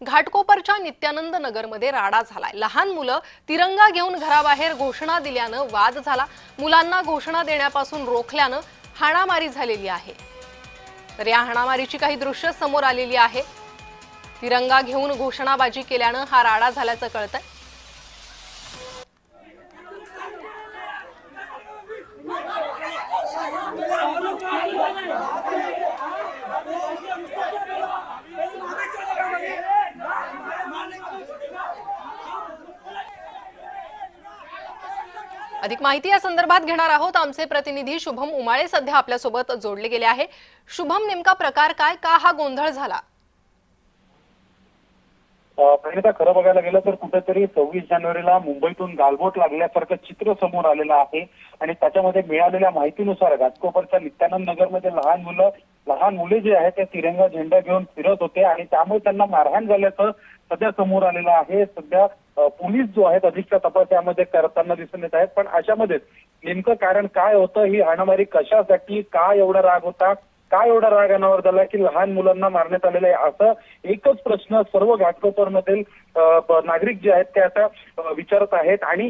घाटकोपरच्या नित्यानंद नगरमध्ये राडा झालाय। लहान मुलं तिरंगा घेऊन घराबाहेर घोषणा दिल्यानं वाद झाला। मुलांना घोषणा देण्यापासून रोखल्यानं हाणामारी झालेली आहे। तर या हाणामारीची काही दृश्य समोर आलेली आहे। तिरंगा घेऊन घोषणाबाजी केल्यानं हा राडा झाल्याचं कळतंय। अधिक माहिती या संदर्भात घेणार आहोत। आमचे प्रतिनिधी शुभम उमाळे सध्या आपल्या सोबत जोडले गेले आहे। शुभम, नेमका प्रकार काय, का हा गोंधळ झाला? पहिल्यांदा खरं बघायला गेलं तर कुठेतरी 26 जानेवारीला मुंबईतून गालबोट लागल्यासारखं चित्र समोर आलेलं आहे आणि त्याच्यामध्ये मिळालेल्या माहितीनुसार घाटकोपरच्या नित्यानंद नगरमध्ये लहान मुले जे आहेत ते तिरंगा झेंडा घेऊन फिरत होते आणि त्यामुळे त्यांना मारहाण झाल्याचं सध्या समोर आलेलं आहे। सध्या पोलीस जो आहेत अधिकचा तपास यामध्ये करताना दिसून येत आहेत। पण अशामध्येच नेमकं कारण काय होतं, ही हाणामारी कशासाठी, का एवढा राग होता, काय एवढा राग अनावर झाला की लहान मुलांना मारण्यात आलेलं आहे, असं एकच प्रश्न सर्व घाटकोपरमधील नागरिक जे आहेत ते आता विचारत आहेत। आणि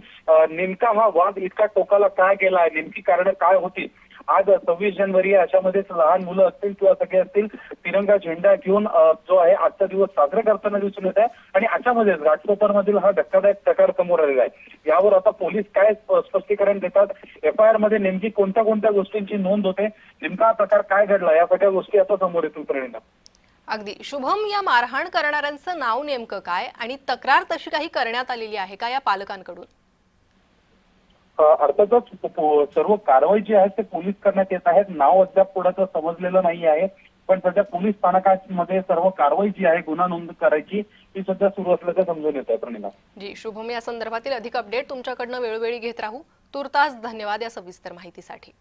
नेमका हा वाद इतका टोकाला काय गेला आहे, नेमकी कारण काय होती? आज 26 जानेवारी अशामध्येच लहान मुलं असतील किंवा सगळे असतील तिरंगा झेंडा घेऊन जो आहे आजचा दिवस साजरा करताना दिसून येत आहे आणि अशामध्येच घाटकोपरमधील हा धक्कादायक प्रकार समोर आलेला आहे। यावर आता पोलीस काय स्पष्टीकरण देतात, FIR मध्ये नेमकी कोणत्या गोष्टींची नोंद होते, नेमका प्रकार काय घडला, या सगळ्या गोष्टी आता समोर येतील परिणाम। अगदी शुभम, या मारहाण करणाऱ्यांचं नाव नेमकं काय आणि तक्रार तशी काही करण्यात आलेली आहे का या पालकांकडून? अर्थातच सर्व कारवाई जी आहे ते पोलीस करण्यात येत आहेत। नाव अद्याप कोणाचं समजलेलं नाही आहे, पण सध्या पोलीस स्थानकांमध्ये सर्व कारवाई जी आहे गुन्हा नोंद करायची ही सध्या सुरू असल्याचं समजून येत आहे। प्रणिमा जी, शुभम, या संदर्भातील अधिक अपडेट तुमच्याकडनं वेळोवेळी घेत राहू। तुर्तास धन्यवाद या सविस्तर माहितीसाठी।